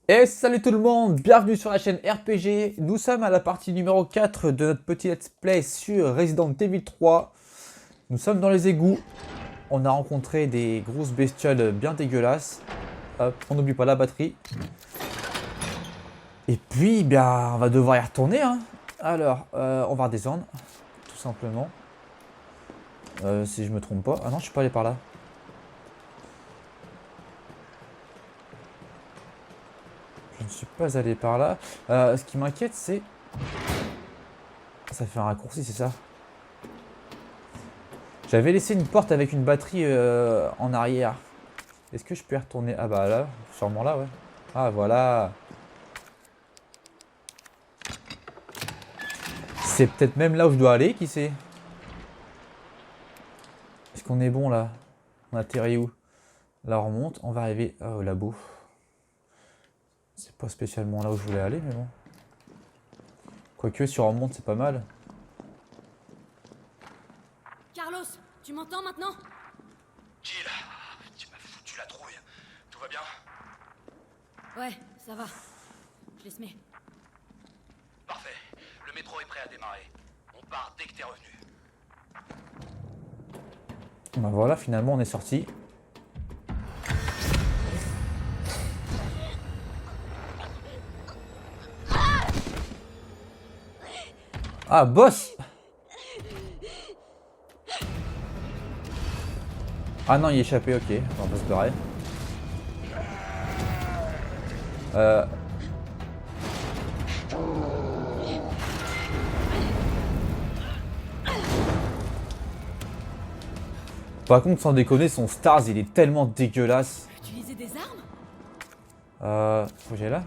Et salut tout le monde, bienvenue sur la chaîne RPG. Nous sommes à la partie numéro 4 de notre petit let's play sur Resident Evil 3. Nous sommes dans les égouts. On a rencontré des grosses bestioles bien dégueulasses. Hop, on n'oublie pas la batterie. Et puis, bien, on va devoir y retourner, hein. Alors, on va redescendre, tout simplement. Si je me trompe pas. Ah non, je suis pas allé par là. Je ne suis pas allé par là. Ce qui m'inquiète, c'est... Ça fait un raccourci, c'est ça? J'avais laissé une porte avec une batterie en arrière. Est-ce que je peux y retourner? Ah bah là, sûrement là, ouais. Ah voilà. C'est peut-être même là où je dois aller, qui sait? Est-ce qu'on est bon là? On atterrit où? Là on remonte, on va arriver au labo. C'est pas spécialement là où je voulais aller, mais bon. Quoique si on remonte, c'est pas mal. Carlos, tu m'entends maintenant? Jill, tu m'as foutu la trouille. Tout va bien? Ouais, ça va. Je les mets. Parfait. Le métro est prêt à démarrer. On part dès que t'es revenu. Bah voilà, finalement on est sorti. Ah, boss! Ah non, il est échappé, ok. On va se barrer. Par contre, sans déconner, son Stars, il est tellement dégueulasse. Utiliser des armes? Faut que j'aille là?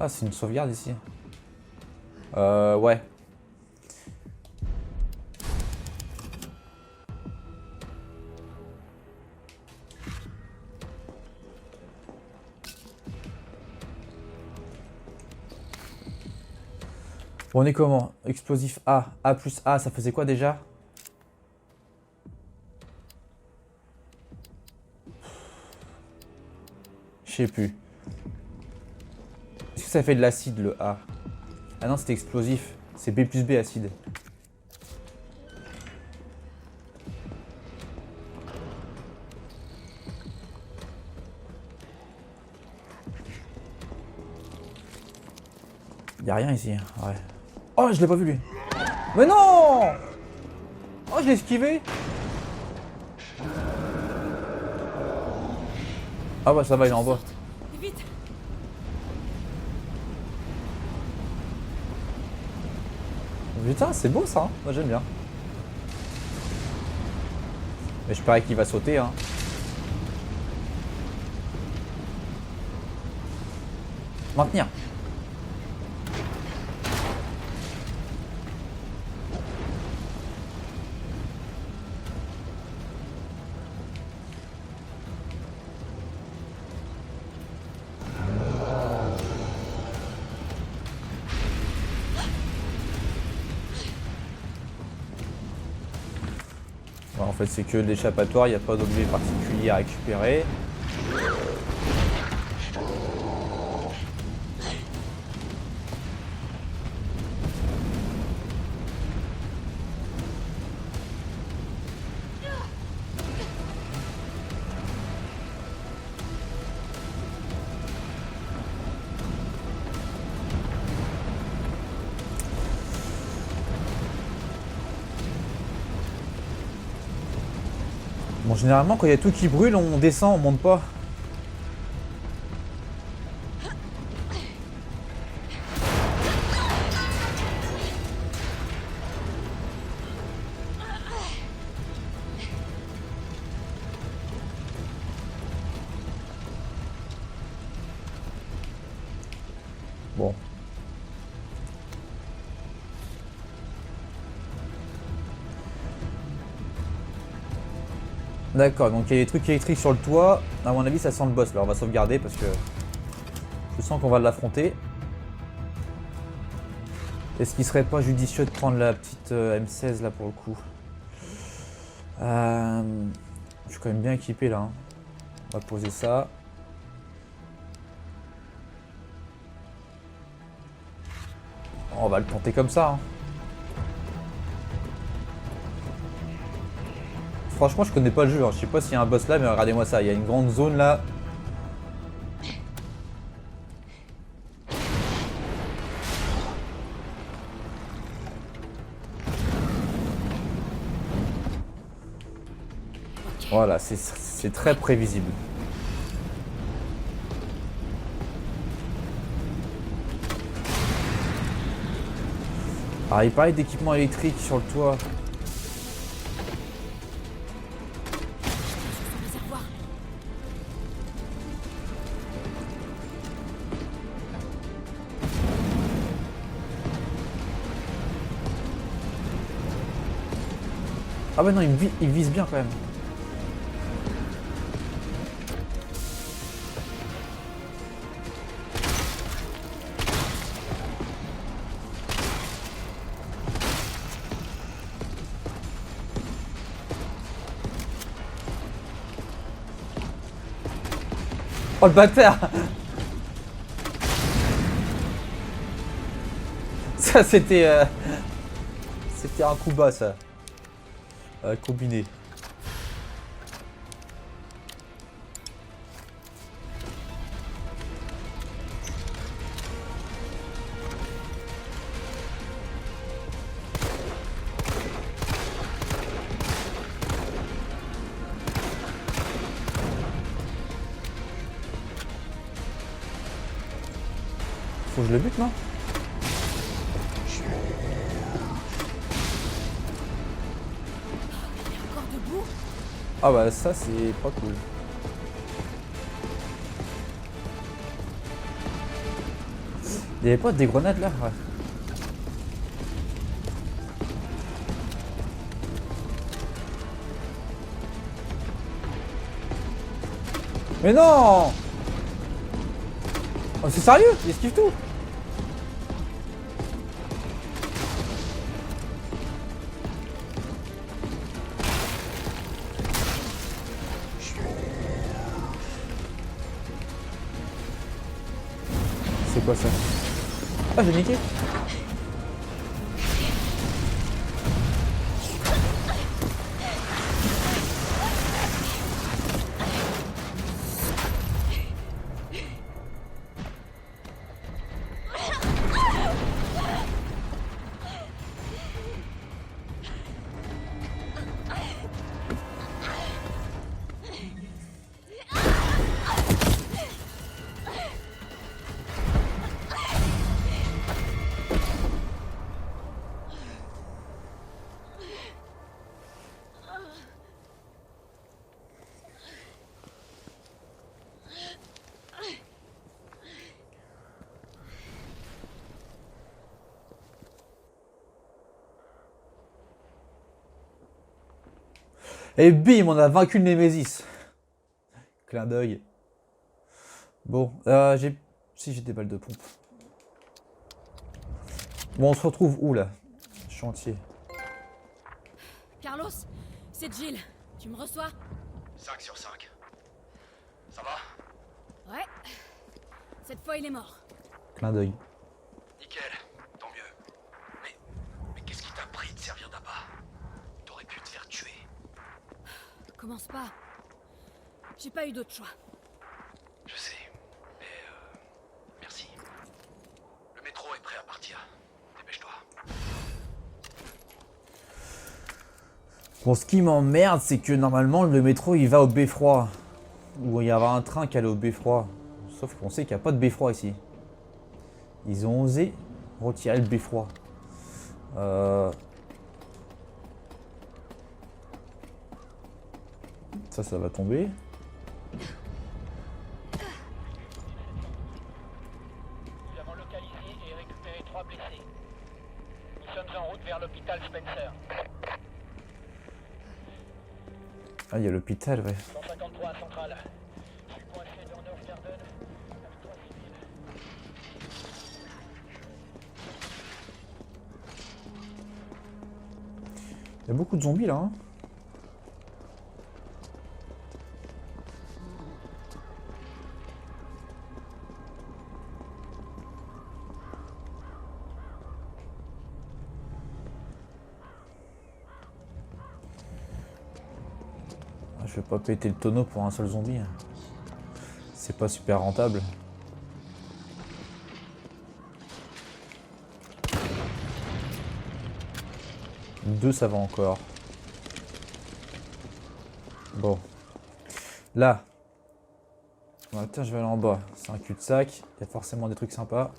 Ah, c'est une sauvegarde ici. Ouais. Bon, on est comment? Explosif A. A plus A, ça faisait quoi déjà? Je sais plus. Est-ce que ça fait de l'acide le A? Ah non, c'était explosif. C'est B plus B acide. Y'a rien ici. Ouais. Oh, je l'ai pas vu lui. Mais non! Oh, je l'ai esquivé. Ah bah ça va, il est en bas. Vite! Putain, c'est beau ça, hein. Moi j'aime bien. Mais je parie qu'il va sauter, hein. Maintenir. Ouais, en fait, c'est que l'échappatoire, il n'y a pas d'objet particulier à récupérer. Bon, généralement, quand il y a tout qui brûle, on descend, on monte pas. Bon. D'accord, donc il y a des trucs électriques sur le toit. À mon avis, ça sent le boss. Alors on va sauvegarder parce que je sens qu'on va l'affronter. Est-ce qu'il serait pas judicieux de prendre la petite M16 là pour le coup? Je suis quand même bien équipé là, hein. On va poser ça. On va le tenter comme ça. Hein. Franchement, je connais pas le jeu. Hein. Je sais pas s'il y a un boss là, mais regardez-moi ça. Il y a une grande zone là. Voilà, c'est très prévisible. Alors, il parlait d'équipement électrique sur le toit. Ah ouais non, il vise bien quand même. Oh le bâtard. Ça c'était c'était un coup bas ça. Combiné. Faut que je le bute non? Ah bah ça c'est pas cool. Il y avait pas des grenades là? Ouais. Mais non! Oh, c'est sérieux? Il esquive tout! C'est quoi ça? Ah j'ai niqué! Et bim, on a vaincu le Némésis. Clin d'œil. Bon, j'ai... Si j'ai des balles de pompe. Bon, on se retrouve où là? Chantier. Carlos, c'est Jill. Tu me reçois? 5 sur 5. Ça va? Ouais. Cette fois, il est mort. Clin d'œil. Nickel, tant mieux. Mais qu'est-ce qui t'a pris de servir d'appât? T'aurais pu te faire tuer. Commence pas. J'ai pas eu d'autre choix. Je sais, mais merci. Le métro est prêt à partir. Dépêche-toi. Bon, ce qui m'emmerde, c'est que normalement le métro il va au beffroi. Ou il y aura un train qui allait au beffroi. Sauf qu'on sait qu'il n'y a pas de beffroi ici. Ils ont osé retirer le beffroi. Ça va tomber. Nous avons localisé et récupéré 3 blessés. Nous sommes en route vers l'hôpital Spencer. Ah, il y a l'hôpital, ouais. 153 à Centrale. Je suis coincé dans North Garden avec 3 civils. Il y a beaucoup de zombies là. Hein. vais pas péter le tonneau pour un seul zombie. C'est pas super rentable. Deux, ça va encore. Bon. Là. Bon, tiens, je vais aller en bas. C'est un cul-de-sac. Il y a forcément des trucs sympas.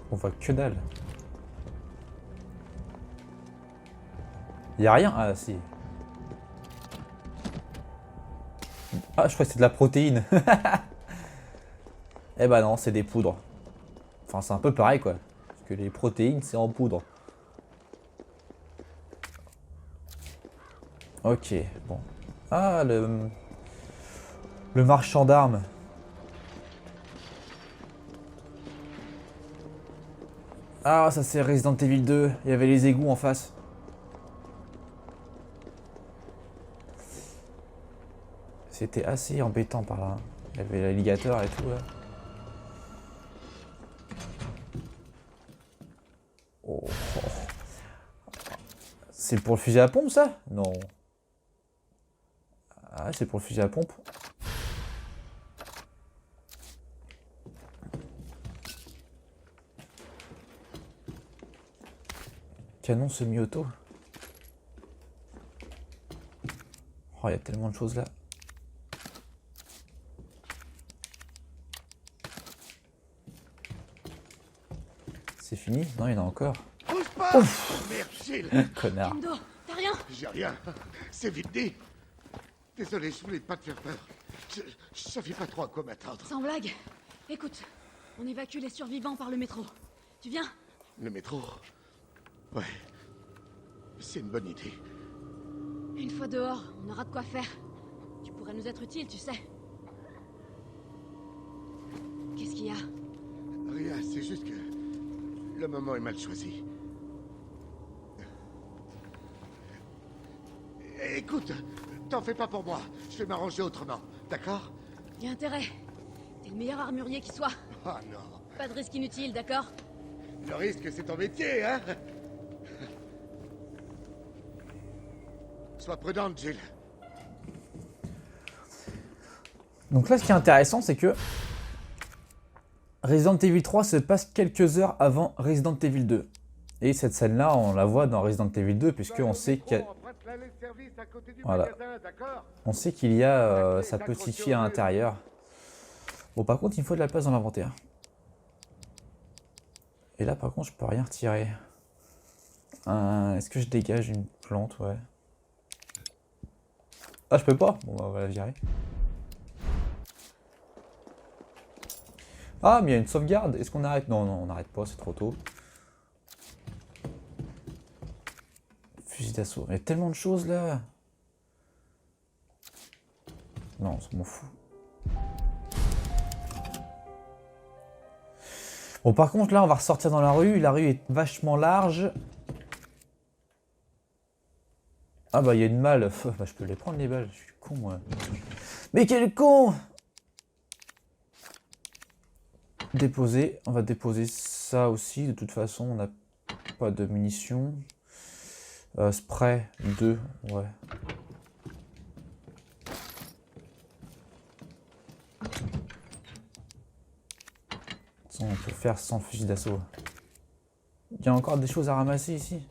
On voit que dalle. Il y a rien? Ah, si. Ah, je crois que c'est de la protéine. Eh ben non, c'est des poudres. Enfin, c'est un peu pareil, quoi. Parce que les protéines, c'est en poudre. Ok, bon. Ah, le marchand d'armes. Ah, ça c'est Resident Evil 2. Il y avait les égouts en face. C'était assez embêtant par là. Il y avait l'alligator et tout, là. Oh. C'est pour le fusil à pompe, ça? Non. Ah, c'est pour le fusil à pompe. Canon semi-auto. Oh, il y a tellement de choses là. C'est fini? Non, il y en a encore. Bouge pas! Merde, Gilles! Connard. Kendo, t'as rien? J'ai rien. C'est vite dit. Désolé, je voulais pas te faire peur. Je savais pas trop à quoi m'attendre. Sans blague. Écoute, on évacue les survivants par le métro. Tu viens? Le métro? Ouais. C'est une bonne idée. Une fois dehors, on aura de quoi faire. Tu pourrais nous être utile, tu sais. Qu'est-ce qu'il y a? Rien, c'est juste que le moment est mal choisi. Écoute, t'en fais pas pour moi. Je vais m'arranger autrement, d'accord? Y a intérêt. T'es le meilleur armurier qui soit. Ah non. Pas de risque inutile, d'accord? Le risque, c'est ton métier, hein? Sois prudente, Jill. Donc là, ce qui est intéressant, c'est que Resident Evil 3 se passe quelques heures avant Resident Evil 2. Et cette scène-là, on la voit dans Resident Evil 2, puisqu'on sait qu'il y a... Voilà. On sait qu'il y a sa petite fille à l'intérieur. Bon, par contre, il me faut de la place dans l'inventaire. Et là, par contre, je peux rien retirer. Est-ce que je dégage une plante? Ouais. Ah, je peux pas? Bon, bah, on va la virer. Ah, mais il y a une sauvegarde. Est-ce qu'on arrête? Non, non, on n'arrête pas, c'est trop tôt. Fusil d'assaut. Il y a tellement de choses là. Non, ça m'en fout. Bon, par contre, là, on va ressortir dans la rue. La rue est vachement large. Ah bah, il y a une malle. Bah, je peux les prendre, les balles. Je suis con, moi. Mais quel con! Déposer. On va déposer ça aussi. De toute façon, on n'a pas de munitions. Spray 2. Ouais. On peut faire sans fusil d'assaut. Il y a encore des choses à ramasser ici.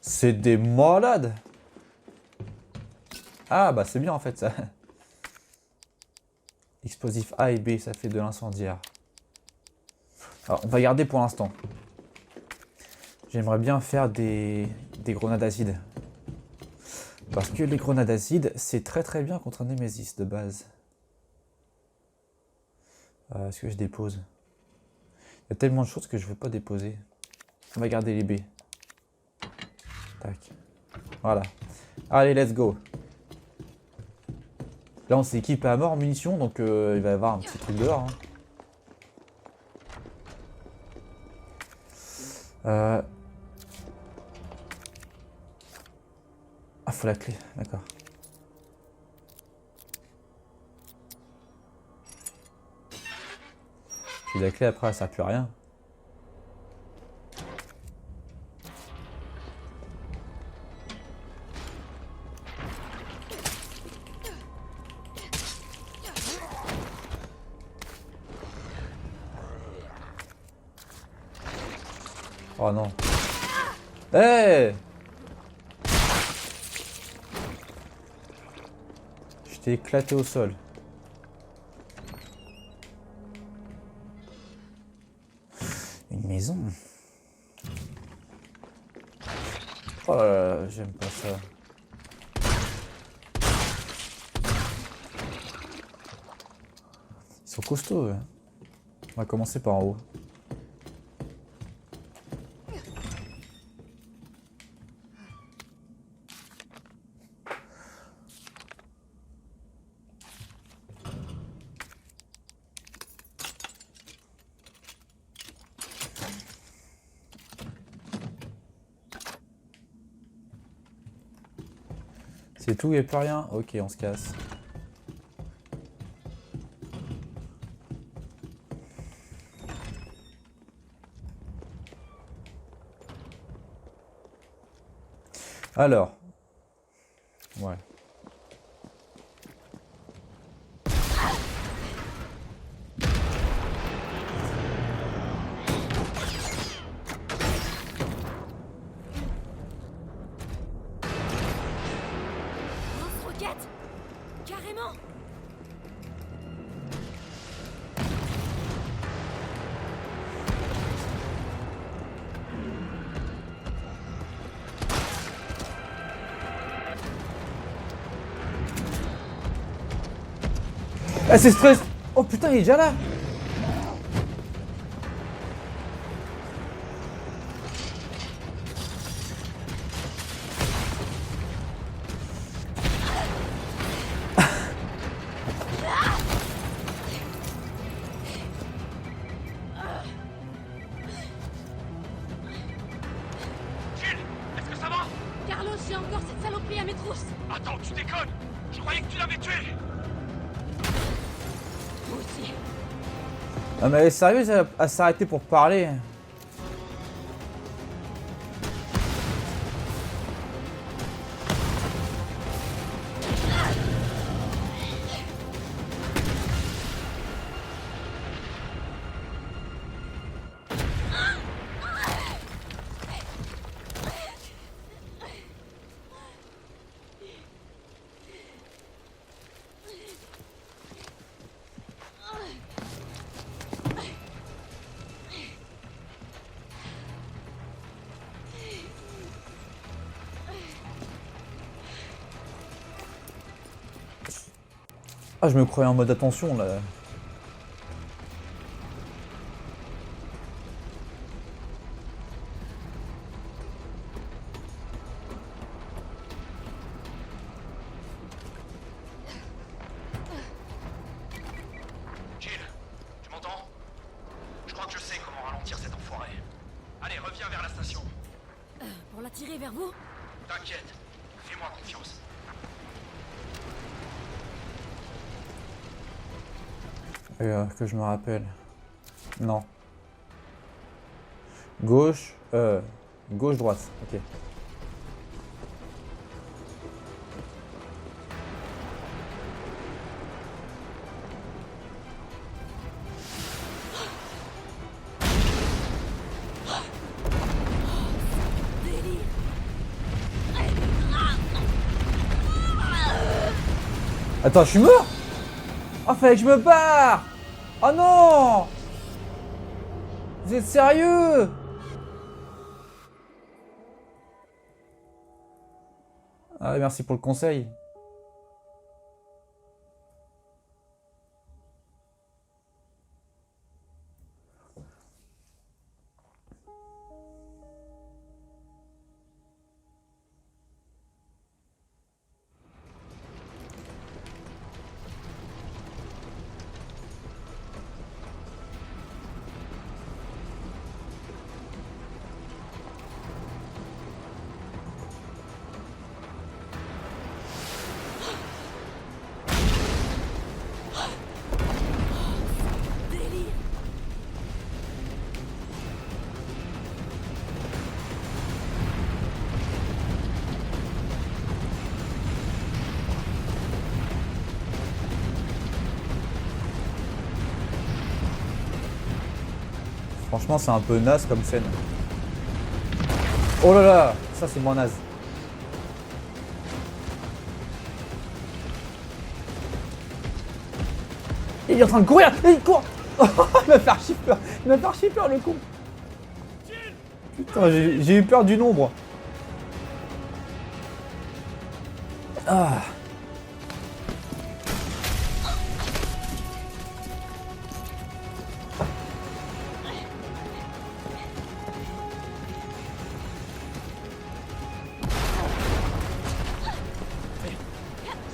C'est des malades. Ah bah c'est bien en fait ça. Explosif A et B, ça fait de l'incendiaire. Alors on va garder pour l'instant. J'aimerais bien faire des grenades acides. Parce que les grenades acides, c'est très bien contre un Nemesis de base. Est-ce que je dépose? Il y a tellement de choses que je ne veux pas déposer. On va garder les B. Tac. Voilà. Allez, let's go. Là, on s'équipe à mort en munitions, donc il va y avoir un petit truc dehors. Hein. Ah, faut la clé, d'accord. Puis la clé après elle sert plus à rien. Oh non. Hey! Je t'ai éclaté au sol. Une maison. Oh là là, j'aime pas ça. Ils sont costauds. Ouais. On va commencer par en haut. C'est tout, il n'y a plus rien? Ok, on se casse. Alors. Ouais. Lance-roquette! Carrément! Ah, c'est stress! Oh putain, il est déjà là! Jill, est-ce que ça va? Carlos, j'ai encore cette saloperie à mes trousses! Attends, tu déconnes! Je croyais que tu l'avais tué! Vous aussi. Ah mais elle est sérieuse à s'arrêter pour parler. Ah, je me croyais en mode attention là. Jill, tu m'entends? Je crois que je sais comment ralentir cet enfoiré. Allez, reviens vers la station. Pour l'attirer vers vous? T'inquiète, fais-moi confiance. Que je me rappelle. Non. Gauche, gauche, droite. Ok. Délire! Attends, je suis mort? Oh, fallait que je me barre! Oh non! Vous êtes sérieux? Ah, merci pour le conseil. Délire! Franchement, c'est un peu naze comme scène. Oh là là, ça c'est moins naze. Il est en train de courir. Il court. Il m'a fait archi peur. Il m'a fait archi peur le con. Putain, j'ai eu peur du nombre. Ah.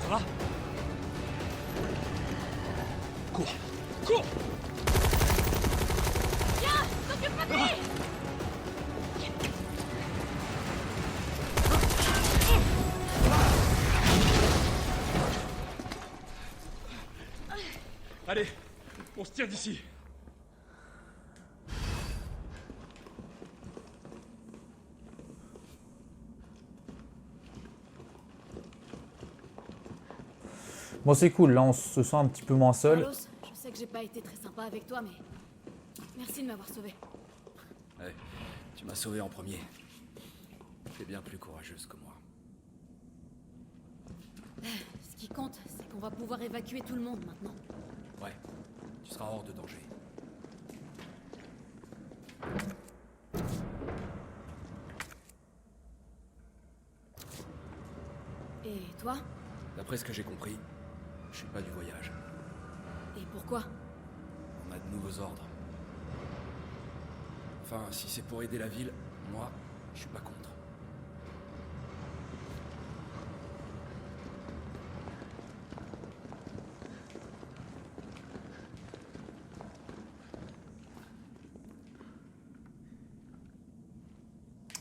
Ça va? Cours! Cours! Allez, on se tire d'ici. Bon, c'est cool, là on se sent un petit peu moins seul. Carlos, je sais que j'ai pas été très sympa avec toi, mais merci de m'avoir sauvé. Ouais, tu m'as sauvé en premier. Tu es bien plus courageuse que moi. Ce qui compte, c'est qu'on va pouvoir évacuer tout le monde maintenant. Ouais, tu seras hors de danger. Et toi? D'après ce que j'ai compris, je suis pas du voyage. Et pourquoi? On a de nouveaux ordres. Enfin, si c'est pour aider la ville, moi, je suis pas contre.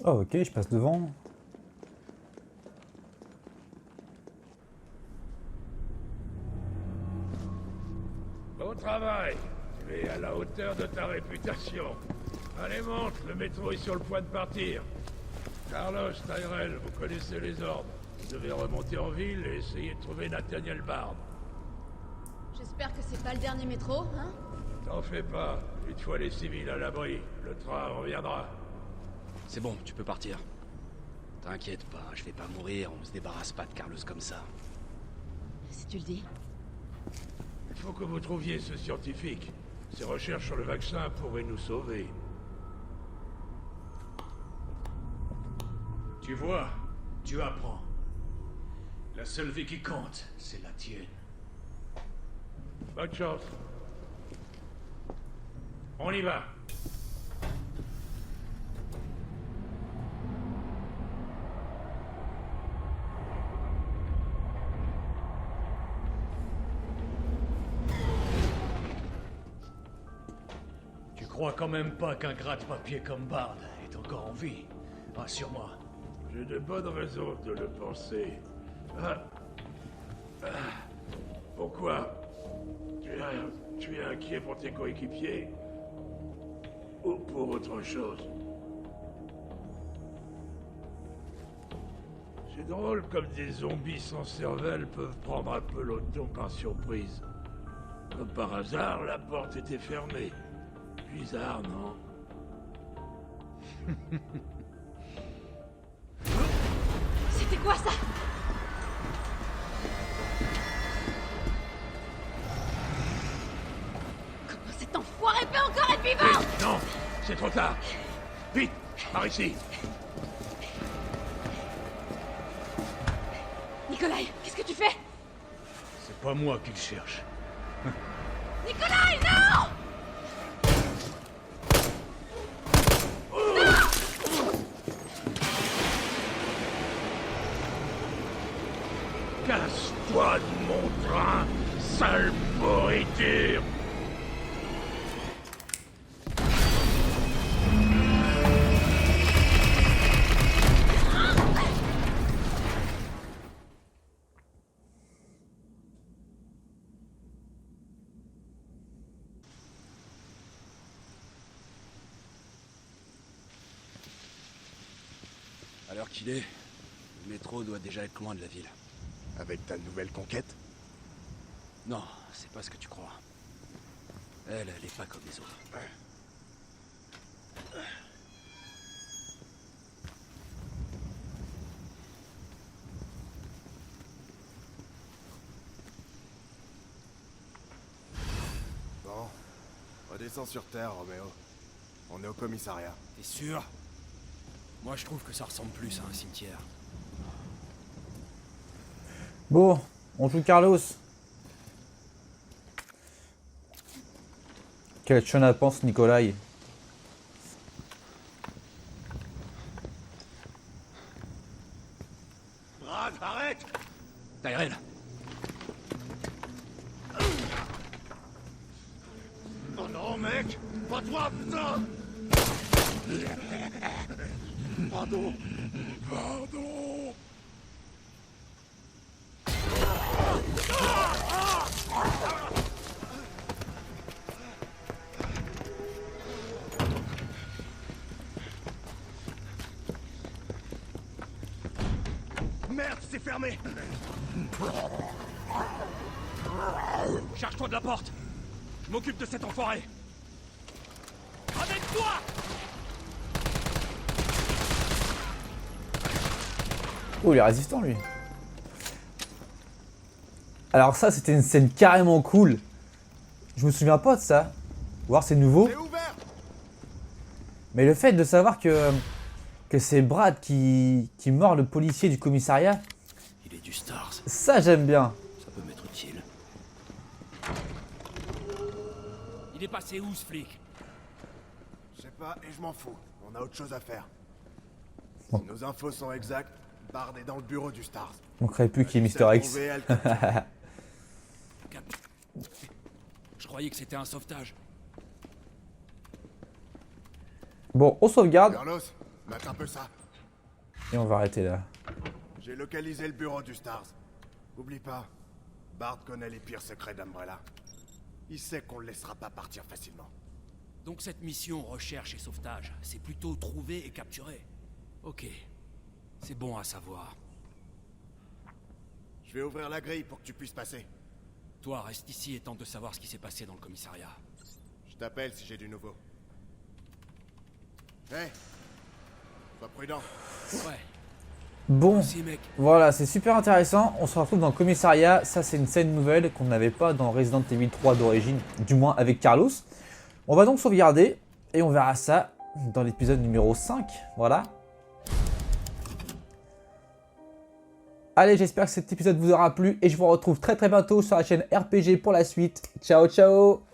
Oh ok, je passe devant. Bon travail. Tu es à la hauteur de ta réputation. Allez, monte, le métro est sur le point de partir. Carlos, Tyrell, vous connaissez les ordres. Vous devez remonter en ville et essayer de trouver Nathaniel Bard. J'espère que c'est pas le dernier métro, hein? T'en fais pas. Une fois les civils à l'abri, le train reviendra. C'est bon, tu peux partir. T'inquiète pas, je vais pas mourir, on se débarrasse pas de Carlos comme ça. Si tu le dis. Il faut que vous trouviez ce scientifique. Ses recherches sur le vaccin pourraient nous sauver. Tu vois, tu apprends. La seule vie qui compte, c'est la tienne. Bonne chance. On y va. Tu crois quand même pas qu'un gratte-papier comme Bard est encore en vie? Rassure-moi. J'ai de bonnes raisons de le penser. Pourquoi? Tu es inquiet pour tes coéquipiers? Ou pour autre chose? C'est drôle comme des zombies sans cervelle peuvent prendre un peu l'automne par surprise. Comme par hasard, la porte était fermée. Bizarre, non? C'était quoi ça? Comment cet enfoiré peut encore être vivant? Non, c'est trop tard. Vite, par ici. Nikolai, qu'est-ce que tu fais? C'est pas moi qui le cherche. Nikolai, non! Casse-toi de mon train, sale pourriture! À l'heure qu'il est, le métro doit déjà être loin de la ville. Avec ta nouvelle conquête? Non, c'est pas ce que tu crois. Elle est pas comme les autres. descend sur Terre, Roméo. On est au commissariat. T'es sûr? Moi, je trouve que ça ressemble plus à un cimetière. Bon, on joue Carlos. Quel chenapan ce Nikolai. Brad, arrête! Tyrell, Oh non, mec! Pas toi, putain! Pardon! Pardon! merde, c'est fermé! Charge-toi de la porte! Je m'occupe de cet enfoiré! Avec toi! Oh, il est résistant lui. Alors ça, c'était une scène carrément cool. Je me souviens pas de ça. Voir c'est nouveau. C'est ouvert! Mais le fait de savoir que c'est Brad qui mord le policier du commissariat, Il est du Stars, ça j'aime bien. ça peut m'être utile. Il est passé où ce flic? Je sais pas, et je m'en fous. On a autre chose à faire. Bon. Si nos infos sont exactes, Bard est dans le bureau du Stars. On crée plus qu'il est Mister X. Je croyais que c'était un sauvetage. Bon, on sauvegarde Carlos, mate un peu ça. et on va arrêter là. J'ai localisé le bureau du Stars. Oublie pas, Bard connaît les pires secrets d'Umbrella. Il sait qu'on le laissera pas partir facilement. Donc cette mission recherche et sauvetage, c'est plutôt trouver et capturer. Ok, c'est bon à savoir. Je vais ouvrir la grille pour que tu puisses passer. Toi, reste ici et tente de savoir ce qui s'est passé dans le commissariat. Je t'appelle si j'ai du nouveau. Hé, sois prudent. Ouais, Bon, aussi mec. voilà, c'est super intéressant. On se retrouve dans le commissariat. Ça, c'est une scène nouvelle qu'on n'avait pas dans Resident Evil 3 d'origine, du moins avec Carlos. On va donc sauvegarder et on verra ça dans l'épisode numéro 5. Voilà. Allez, j'espère que cet épisode vous aura plu et je vous retrouve très bientôt sur la chaîne RPG pour la suite. Ciao, ciao!